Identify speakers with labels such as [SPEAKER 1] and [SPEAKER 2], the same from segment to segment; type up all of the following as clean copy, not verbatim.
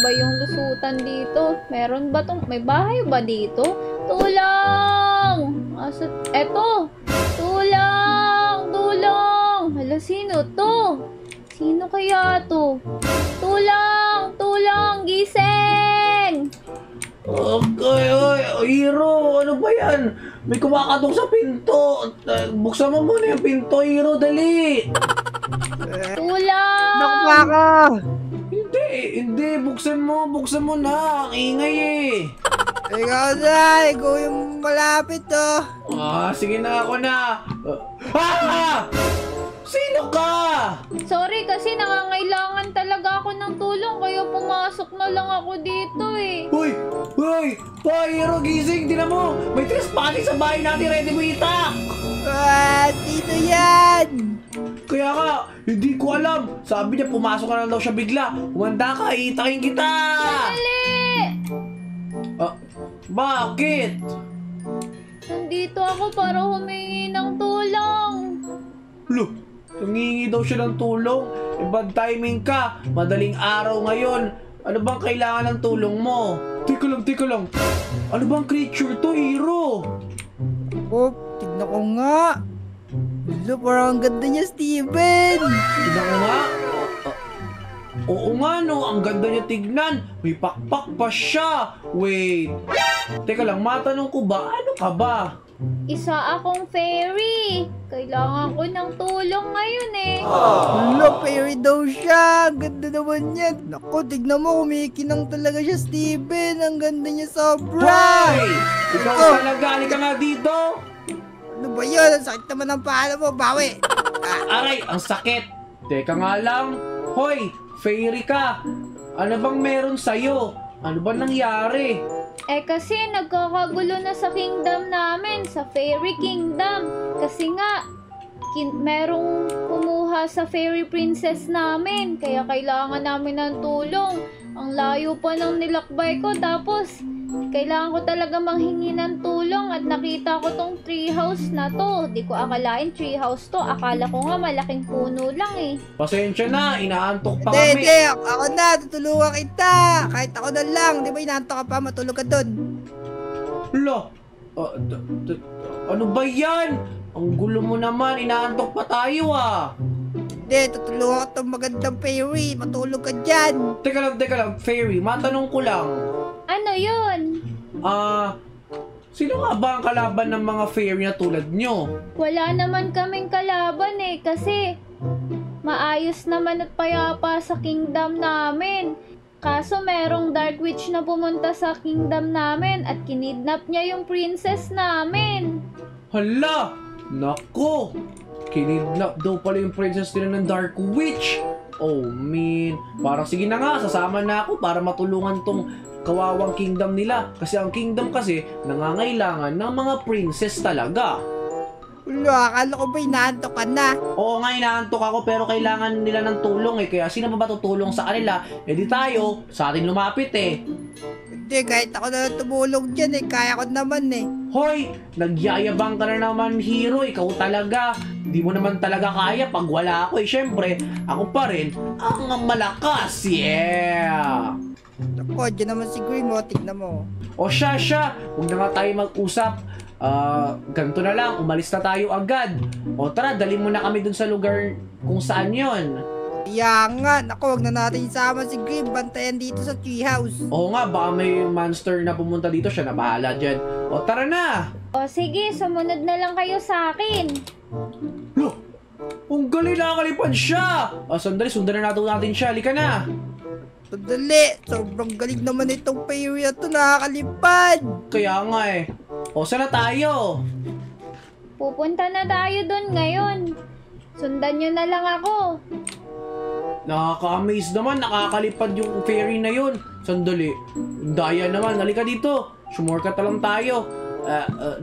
[SPEAKER 1] ba yung lusutan dito? Meron ba tong... May bahay ba dito? Tulong! Eto! Tulong! Tulong! Hala, sino to? Sino kaya to? Tulong! Tulong! Gising!
[SPEAKER 2] Okay, oy, Hiro, ano ba yan? May kumakatok sa pinto. Buksan mo muna yung pinto, Hiro, dali.
[SPEAKER 1] Tulong!
[SPEAKER 3] Naku ka!
[SPEAKER 2] Hindi, buksan mo na. Ang ingay eh.
[SPEAKER 3] Ikaw na, ikaw yung malapit oh.
[SPEAKER 2] Sige na, ako na. Sino ka?
[SPEAKER 1] Sorry kasi nangangailangan talaga ako ng tulong kaya pumasok na lang ako dito eh.
[SPEAKER 2] Hoy! Hiro, gising, tinan mo. May trespassing sa bahay natin, ready mo itak.
[SPEAKER 3] Dito yan!
[SPEAKER 2] Kaya nga, hindi ko alam. Sabi niya, pumasok ka na daw siya bigla. Humanda ka, itakin kita.
[SPEAKER 1] Dali!
[SPEAKER 2] Bakit?
[SPEAKER 1] Nandito ako para humingi ng tulong.
[SPEAKER 2] Lo, nangingi daw siya ng tulong. Bad timing ka. Madaling araw ngayon. Ano bang kailangan ng tulong mo? Teka lang. Ano bang creature to, Hiro?
[SPEAKER 3] Tignan ko nga. Hello, parang ang ganda niya, Steven.
[SPEAKER 2] Tignan ko nga. Oo nga no, ang ganda niya tignan. May pakpak pa siya. Wait. Teka lang, matanong ko ba, ano ka ba?
[SPEAKER 1] Isa akong fairy. Kailangan ko ng tulong ngayon eh.
[SPEAKER 3] Hello, fairy daw siya. Ang ganda naman niya. Naku, tignan mo, kumikinang talaga siya, Steven. Ang ganda niya sobra.
[SPEAKER 2] Hoy! Ikaw talaga, halika nga dito.
[SPEAKER 3] Ano ba yun? Ang sakit naman ng pala mo, bawi.
[SPEAKER 2] Aray, ang sakit. Teka nga lang. Hoy, fairy ka. Ano bang meron sa'yo? Ano ba nangyari?
[SPEAKER 1] Kasi nagkakagulo na sa kingdom namin, sa fairy kingdom. Kasi nga, merong kumuha sa fairy princess namin. Kaya kailangan namin ng tulong. Ang layo pa ng nilakbay ko. Tapos, kailangan ko talaga manghingi ng tulong. At nakita ko tong treehouse na to. Di ko akalain treehouse to. Akala ko nga malaking puno lang eh.
[SPEAKER 2] Pasensya na, inaantok pa kami.
[SPEAKER 3] Hindi, ako na, tutulungan kita. Kahit ako na lang, di ba inaantok ka pa, matulog ka dun.
[SPEAKER 2] Lo, ano ba yan? Ang gulo mo naman, inaantok pa tayo ah.
[SPEAKER 3] Hindi, tutulungan ka itong magandang fairy, matulog ka dyan.
[SPEAKER 2] Teka lang, fairy, matanong ko lang.
[SPEAKER 1] Ano yun?
[SPEAKER 2] Sino nga ba ang kalaban ng mga fairy na tulad nyo?
[SPEAKER 1] Wala naman kaming kalaban eh. Kasi maayos naman at payapa sa kingdom namin. Kaso merong dark witch na pumunta sa kingdom namin at kinidnap niya yung princess namin.
[SPEAKER 2] Hala! Nako! Kinidnap daw pala yung princess nila ng dark witch. Oh man, parang sige na nga, sasama na ako para matulungan tong kawawang kingdom nila. Kasi ang kingdom kasi nangangailangan ng mga princess talaga.
[SPEAKER 3] Wala, akala ko ba inaantok ka na?
[SPEAKER 2] Oo nga, inaantok ako pero kailangan nila ng tulong eh. Kaya sino ba tutulong sa kanila? Eh di tayo, sa atin lumapit eh.
[SPEAKER 3] Hindi, kahit ako na tumulong dyan eh, kaya ko naman eh.
[SPEAKER 2] Hoy, nagyayabang ka na naman, Hiro. Ikaw talaga. Di mo naman talaga kaya pag wala ako eh. Syempre, ako pa rin ang malakas. Yeah!
[SPEAKER 3] Ako, dyan naman si Green mo, tignan mo.
[SPEAKER 2] O siya, huwag na nga tayo mag-usap. Ganito na lang, umalis na tayo agad. O tara, dali mo na kami dun sa lugar kung saan yon.
[SPEAKER 3] Kaya nga, naku, huwag na natin isama si Green, bantayan dito sa treehouse.
[SPEAKER 2] Oo nga, baka may monster na pumunta dito, siya na bahala dyan. O tara na!
[SPEAKER 1] O sige, sumunod na lang kayo sa akin.
[SPEAKER 2] Loh! Ang galing, nakakalipad siya! Sandali, sundan na natin siya, halika na!
[SPEAKER 3] Sandali, sobrang galing naman itong fairy na ito, nakakalipad.
[SPEAKER 2] Kaya nga eh. O, saan na tayo?
[SPEAKER 1] Pupunta na tayo dun ngayon. Sundan nyo na lang ako.
[SPEAKER 2] Nakaka-amaze naman, nakakalipad yung fairy na yun. Sandali, daya naman, halika dito. Sumorkat na lang tayo.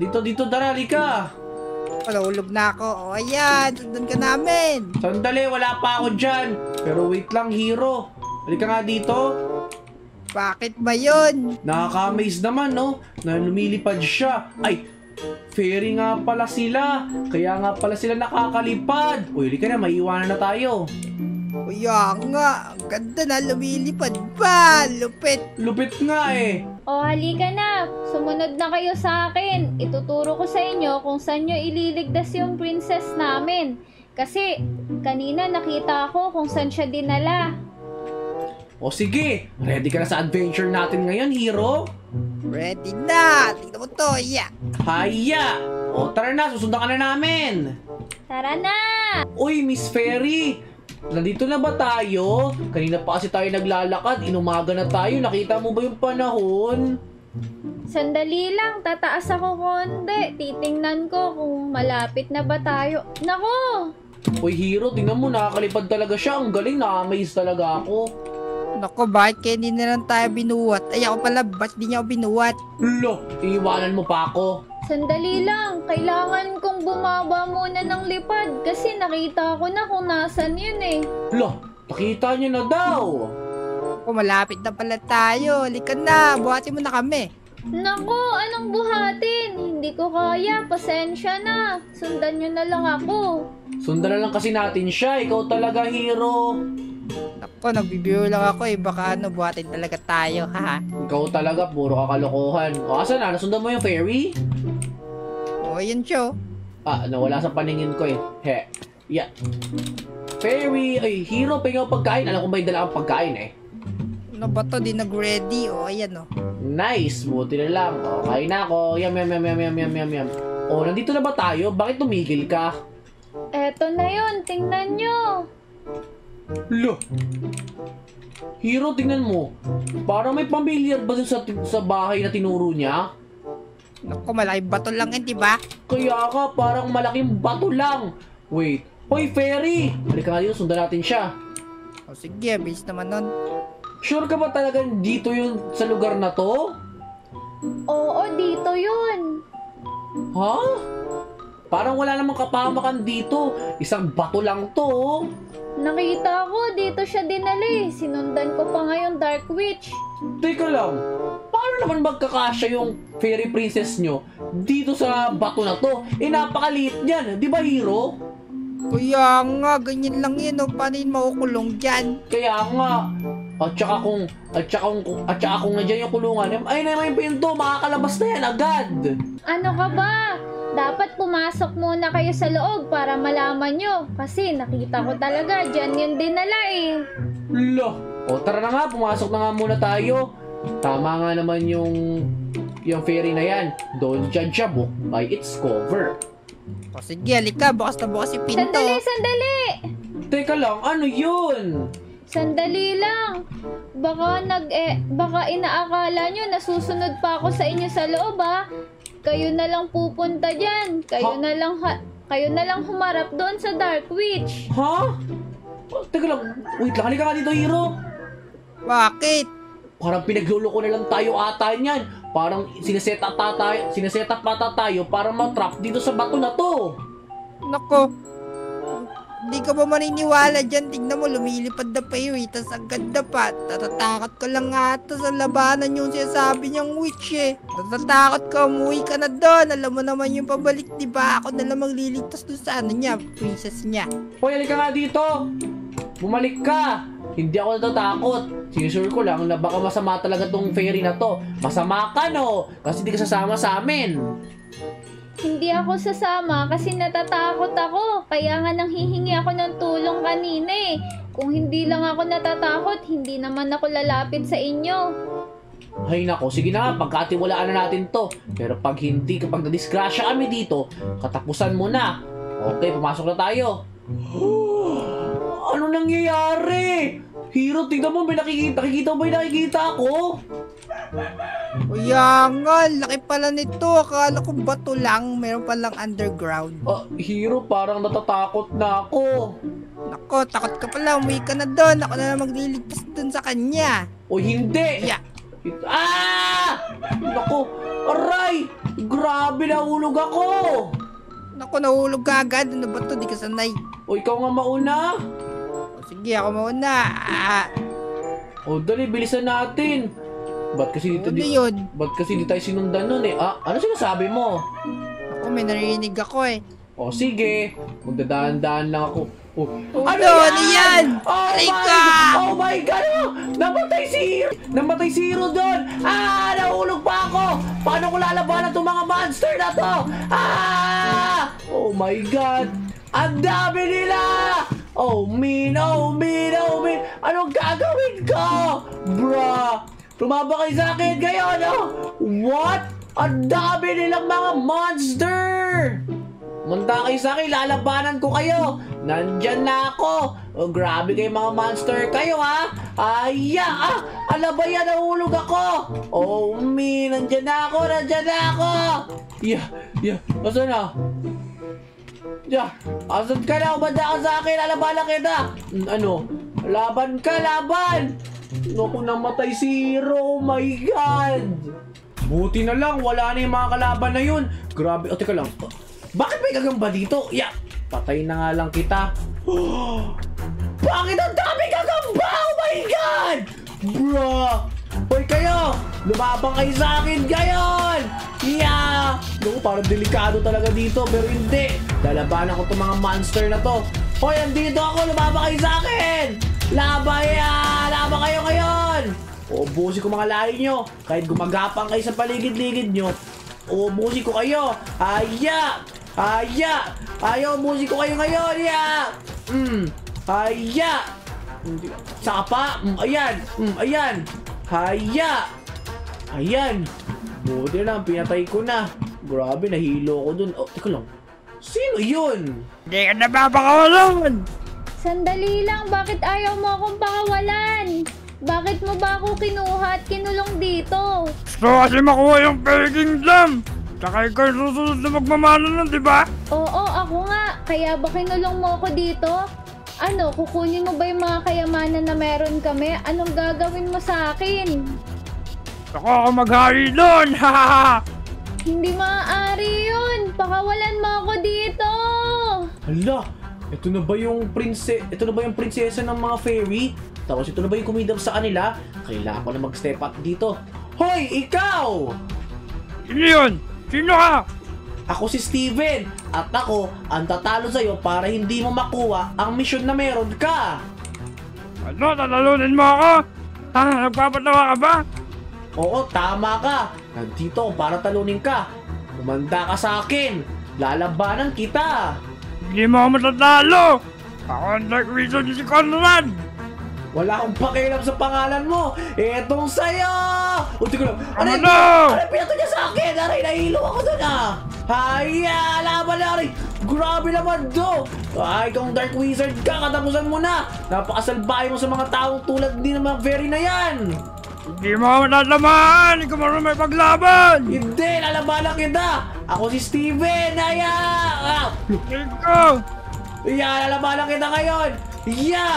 [SPEAKER 2] Dito, tara, halika.
[SPEAKER 3] Nahulog na ako. O ayan, sundan ka namin.
[SPEAKER 2] Sandali, wala pa ako dyan. Pero wait lang, Hiro. Halika nga dito.
[SPEAKER 3] Bakit ba yun?
[SPEAKER 2] Nakaka-amaze naman, no? Na lumilipad siya. Ay, fairy nga pala sila. Kaya nga pala sila nakakalipad. Uy, halika na, maiiwanan na tayo.
[SPEAKER 3] Kaya nga, ang ganda na lumilipad ba? Lupit.
[SPEAKER 2] Lupit nga eh.
[SPEAKER 1] O halika na, sumunod na kayo sa akin. Ituturo ko sa inyo kung saan nyo ililigtas yung princess namin. Kasi kanina nakita ko kung saan siya dinala.
[SPEAKER 2] O sige, ready ka na sa adventure natin ngayon, hero?
[SPEAKER 3] Ready na. Tingnan mo to. Yeah.
[SPEAKER 2] Haya! O tara na, susundan ka na namin!
[SPEAKER 1] Tara na!
[SPEAKER 2] Uy, Miss Fairy! Nandito na ba tayo? Kanina pa kasi tayo naglalakad, inumaga na tayo, nakita mo ba yung panahon?
[SPEAKER 1] Sandali lang, tataas ako konti. Titingnan ko kung malapit na ba tayo. Nako!
[SPEAKER 2] Uy, hero, tingnan mo, nakakalipad talaga siya. Ang galing, na-amaze talaga ako.
[SPEAKER 3] Naku, bakit kaya hindi na lang tayo binuwat? Ay, ako pala, ba't di niya ako binuwat?
[SPEAKER 2] Lo, iiwanan mo pa ako.
[SPEAKER 1] Sandali lang, kailangan kong bumaba muna ng lipad kasi nakita ko na kung nasan yun eh.
[SPEAKER 2] Lo, nakita niya na daw.
[SPEAKER 3] Naku, malapit na pala tayo. Halika na, buhatin mo na kami.
[SPEAKER 1] Nako, anong buhatin? Hindi ko kaya, pasensya na. Sundan nyo na lang ako.
[SPEAKER 2] Sundan na lang kasi natin siya, ikaw talaga, hero.
[SPEAKER 3] Naku, nagbibiro lang ako eh. Baka buhatin talaga tayo, ha?
[SPEAKER 2] Ikaw talaga, puro kakalokohan. O, asan na? Nasundan mo yung fairy?
[SPEAKER 3] O, yan siya.
[SPEAKER 2] Ah, nawala sa paningin ko eh. He. Yeah. Fairy, ay, hero, pahinga pagkain. Alam ko may dala kang pagkain eh.
[SPEAKER 3] Ano ba to? Di nag-ready. O, ayan o.
[SPEAKER 2] Nice, buti na lang. O, kain na ako. Yum, yum, yum, yum, yum, yum, yum, yum. O, nandito na ba tayo? Bakit tumigil ka?
[SPEAKER 1] Eto na yun, tingnan nyo.
[SPEAKER 2] Lo! Hero, tingnan mo. Parang may pamilyar ba dun sa bahay na tinuro niya?
[SPEAKER 3] Naku, malaking bato lang yan, diba?
[SPEAKER 2] Kaya ka, parang malaking bato lang. Wait. Hoy, fairy! Halika nga dito, sundan natin siya.
[SPEAKER 3] O, sige, base naman nun.
[SPEAKER 2] Sure ka ba talagang dito yun sa lugar na to?
[SPEAKER 1] Oo, dito yun.
[SPEAKER 2] Ha? Parang wala namang kapahamakan dito. Isang bato lang to. Oh.
[SPEAKER 1] Nakita ko, dito siya dinali. Sinundan ko pa ngayon, Dark Witch.
[SPEAKER 2] Teka lang. Paano naman magkakasya yung fairy princess nyo dito sa bato na to? Eh, napakaliit niyan. Di ba, hero?
[SPEAKER 3] Kuya nga, ganyan lang yun o. Paano yun makukulong dyan?
[SPEAKER 2] Kaya nga. At saka kung nandiyan yung kulungan, ay naman yung pinto, makakalabas na yan agad.
[SPEAKER 1] Ano ka ba? Dapat pumasok muna kayo sa loob para malaman nyo. Kasi nakita ko talaga, dyan yun dinala eh.
[SPEAKER 2] Lo. O tara na nga, pumasok na nga muna tayo. Tama nga naman yung fairy na yan. Don't judge a book by its cover.
[SPEAKER 3] O sige, halika. Bukas na bukas yung pinto.
[SPEAKER 1] Sandali!
[SPEAKER 2] Teka lang, ano yun?
[SPEAKER 1] Sandali lang. Baka inaakala nyo nasusunod pa ako sa inyo sa loob ha. Kayo na lang pupunta dyan. Kayo na lang humarap doon sa Dark Witch.
[SPEAKER 2] Ha? Teka lang, wait lang, halika nga dito, hero.
[SPEAKER 3] Bakit?
[SPEAKER 2] Parang pinagluloko na lang tayo ata niyan. Parang sineset up ata tayo para matrap dito sa bato na to.
[SPEAKER 3] Nako. Hindi ka ba maniniwala dyan? Tignan mo, lumilipad na pa yun. Tas ang ganda pa. Natatakot ko lang ata sa labanan yung sinasabi niyang witch eh. Natatakot ka, umuwi ka na doon. Alam mo naman yung pabalik, di ba? Ako na lang magliligtas doon sa ano niya, princess niya.
[SPEAKER 2] Hoy, halika nga dito. Bumalik ka. Hindi ako natatakot. Sinusure ko lang na baka masama talaga tong fairy na to. Masama ka, no? Kasi di ka sasama sa amin.
[SPEAKER 1] Hindi ako sasama kasi natatakot ako. Kaya nga nanghihingi ako ng tulong kanina eh. Kung hindi lang ako natatakot, hindi naman ako lalapit sa inyo.
[SPEAKER 2] Ay nako, sige na nga, pagkatiwalaan na natin to. Pero kapag nadisgrasya kami dito, katapusan mo na. Okay, pumasok na tayo. Ano nangyayari? Hero, tingnan mo, may nakikita mo, may nakikita ako.
[SPEAKER 3] Kuya nga, laki pala nito. Akala ko bato lang. Meron palang underground.
[SPEAKER 2] Hero, parang natatakot na ako.
[SPEAKER 3] Nako, takot ka pala. Umuwi ka na doon. Ako na lang magliligtas doon sa kanya.
[SPEAKER 2] O hindi!
[SPEAKER 3] Yeah.
[SPEAKER 2] Nako, aray! Grabe, nahulog ako!
[SPEAKER 3] Nako, nahulog ka agad. Ano ba to? Di ka sanay.
[SPEAKER 2] O ikaw nga mauna.
[SPEAKER 3] O, sige, ako mauna.
[SPEAKER 2] O dali, bilisan natin. Ba't kasi
[SPEAKER 3] Ano yun?
[SPEAKER 2] di tayo sinundan nun eh? Ano sinasabi mo?
[SPEAKER 3] Ako, may narinig ako eh.
[SPEAKER 2] O sige, magdadaan-daan lang ako. Oh,
[SPEAKER 3] ano yan?
[SPEAKER 2] Oh
[SPEAKER 3] Aray
[SPEAKER 2] my,
[SPEAKER 3] ka!
[SPEAKER 2] oh my God! Oh, namatay si Hero! Namatay si Hero doon! Ah! Nahulog pa ako! Paano ko lalabanan itong mga monster na to? Ah! Oh my God! Ang dami nila! Oh man! Oh man! Oh man! Anong gagawin ko? Bruh! Tumaba kayo sa akin ngayon, oh! What? Ang dami nilang mga monster! Munta kayo sa akin, lalabanan ko kayo! Nandyan na ako! Oh, grabe kayo mga monster kayo, ha? Aya! Ah! Ala ba yan? Nahulog ako! Oh, man! Nandyan na ako! Nandyan na ako! Yeah! Yeah! Asan na? Yeah! Asan ka na? Umanda ka sa akin! Lalabanan kita! Ano? Laban ka! Laban! Naku, namatay si Hero! Oh my God! Buti na lang, wala na yung mga kalaban na yun. Grabe, teka lang. Bakit may gagamba dito? Yeah, patay na nga lang kita. Bakit ang dami gagamba? Oh my God! Bruh! Hoy kayo! Lumabang kayo sa akin ngayon! Yeah! Naku, parang delikado talaga dito, pero hindi. Lalabanan ko itong mga monster na to. Hoy, andito ako! Lumabang kayo sa akin! Laban yan! Laban kayo ngayon! Uubusin ko mga lahi nyo. Kahit gumagapang kayo sa paligid-ligid nyo, uubusin ko kayo. Aya! Aya! Ayaw, uubusin ko kayo ngayon. Ya! Aya! Saka pa? Ayan! Ayan! Haya! Ayan! Buti na, pinatay ko na. Grabe, nahilo ko dun. Oh, teka lang. Sino yun?
[SPEAKER 3] Hindi ka napapakawalan!
[SPEAKER 1] Sandali lang, bakit ayaw mo akong pakawalan? Bakit mo ba ako kinuha at kinulong dito?
[SPEAKER 3] Gusto kasi makuha yung Fairy Kingdom! Tsaka ikaw yung susunod na magmamano nun, di ba?
[SPEAKER 1] Oo, ako nga. Kaya ba kinulong mo ako dito? Ano, kukunin mo ba yung mga kayamanan na meron kami? Anong gagawin mo sa akin?
[SPEAKER 3] Ako ako maghari doon! Hahaha!
[SPEAKER 1] Hindi maaari yun! Pakawalan mo ako dito!
[SPEAKER 2] Hala! Ito na ba yung prinsesa ng mga fairy? Tapos ito na ba yung kumidam sa kanila? Kailangan ko na mag-step up dito. Hoy! Ikaw!
[SPEAKER 3] Sino yun? Sino ka?
[SPEAKER 2] Ako si Steven! At ako ang tatalo sa'yo para hindi mo makuha ang misyon na meron ka!
[SPEAKER 3] Ano? Tatalunin mo ako? Nagpapatawa ka ba?
[SPEAKER 2] Oo, tama ka! Nandito ako para talunin ka! Umanda ka sa akin! Lalabanan kita!
[SPEAKER 3] Hindi mo ako matatalo! Ako ang Dark Wizard si Conrad!
[SPEAKER 2] Wala akong pakialam sa pangalan mo! Etong sa'yo! O, teka lang!
[SPEAKER 3] Ano?
[SPEAKER 2] Ano pinato niya sa akin? Aray, nahilo ako doon ah! Haya! Laban na aray! Grabe naman do! Ay, kung Dark Wizard ka, katapusan mo na! Napakasalbahe mo sa mga taong tulad din ng mga fairy na yan!
[SPEAKER 3] Hindi mo ako matatamaan! Ikaw marunong may paglaban!
[SPEAKER 2] Hindi! Lalabanan kita! Ako si Steven! Haya!
[SPEAKER 3] Ikaw!
[SPEAKER 2] Lalabanan kita ngayon! Haya!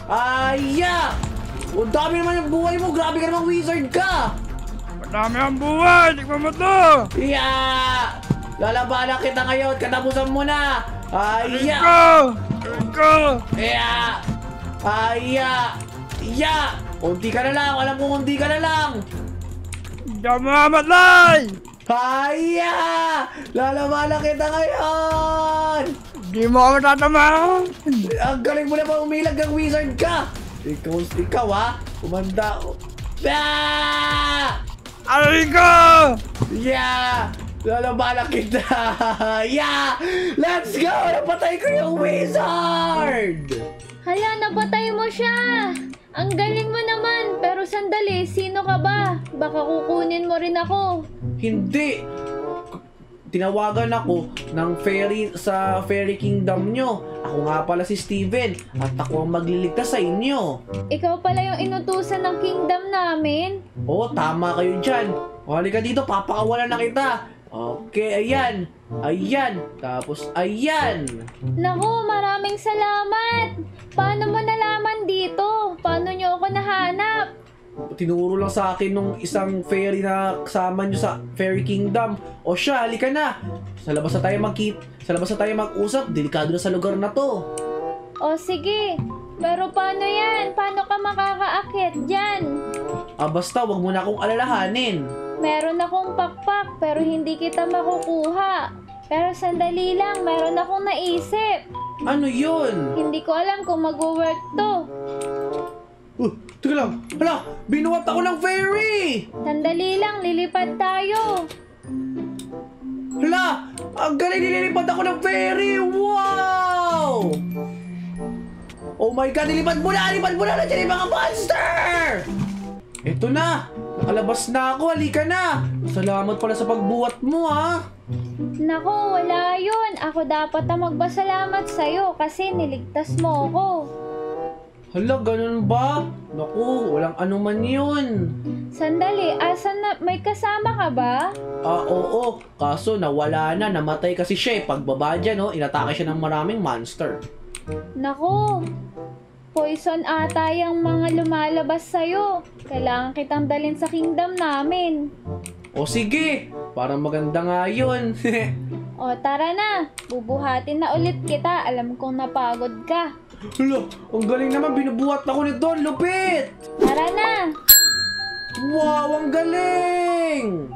[SPEAKER 2] Aya! Ang dami naman yung buhay mo! Grabe ka namang wizard ka!
[SPEAKER 3] Madami ang buhay! Tignan mo to!
[SPEAKER 2] Yeah! Lalabanan kita ngayon! Katapusan mo na! Aya!
[SPEAKER 3] Ikaw! Ikaw!
[SPEAKER 2] Yeah! Aya! Yeah! Unti ka na lang! Alam ko unti ka na lang!
[SPEAKER 3] Hindi ako mamamatay!
[SPEAKER 2] Aya! Lalabanan kita ngayon!
[SPEAKER 3] Hindi mo ako matatamaan!
[SPEAKER 2] Ang galing mo naman umilag ng wizard ka! Ikaw ha? Umanda! Ah!
[SPEAKER 3] Aray ko!
[SPEAKER 2] Yeah! Lalabanan kita! Yeah! Let's go! Napatay ko yung wizard!
[SPEAKER 1] Hala, napatay mo siya! Ang galing mo naman! Pero sandali, sino ka ba? Baka kukunin mo rin ako.
[SPEAKER 2] Hindi! Tinawagan ako ng fairy sa Fairy Kingdom nyo. Ako nga pala si Steven at ako ang magliligtas sa inyo.
[SPEAKER 1] Ikaw pala yung inutusan ng kingdom namin?
[SPEAKER 2] Oo, tama kayo dyan. O, halika dito, papakawalan na kita. Okay, ayan. Ayan. Tapos, ayan.
[SPEAKER 1] Naku, maraming salamat! Paano mo nalaman dito? Paano nyo ako nahanap?
[SPEAKER 2] Tinuro lang sa akin nung isang fairy na kasama nyo sa Fairy Kingdom. O siya, halika na. Sa labas na tayo sa labas na tayo mag-usap. Delikado na sa lugar na to.
[SPEAKER 1] O sige, pero paano yan? Paano ka makakaakyat dyan?
[SPEAKER 2] Basta, wag mo na akong alalahanin.
[SPEAKER 1] Meron akong pakpak pero hindi kita makukuha. Pero sandali lang, meron akong naisip.
[SPEAKER 2] Ano yun?
[SPEAKER 1] Hindi ko alam kung mag-work to.
[SPEAKER 2] Teka lang. Hala, binuhat ako ng fairy!
[SPEAKER 1] Sandali lang, lilipad tayo.
[SPEAKER 2] Hala, ang galing nililipad ako ng fairy! Wow! Oh my God, nilipad mo na! Lipad mo na! Nandiyan yung mga monster! Ito na! Nakalabas na ako! Halika na! Salamat pala sa pagbuhat mo, ha!
[SPEAKER 1] Naku, wala yun. Ako dapat ang magpasalamat sa'yo kasi niligtas mo ako.
[SPEAKER 2] Hala, ganun ba? Naku, walang anuman yun.
[SPEAKER 1] Sandali, asan na? May kasama ka ba?
[SPEAKER 2] Oo. Kaso nawala na. Namatay kasi siya eh. Pagbaba dyan, no? Inatake siya ng maraming monster.
[SPEAKER 1] Naku, poison ata yung mga lumalabas sa'yo. Kailangan kitang dalhin sa kingdom namin.
[SPEAKER 2] O sige, parang maganda nga yun.
[SPEAKER 1] O tara na, bubuhatin na ulit kita. Alam kong napagod ka.
[SPEAKER 2] Hala, ang galing naman. Binubuhat ako ni Don. Lupit!
[SPEAKER 1] Tara na!
[SPEAKER 2] Wow, ang galing!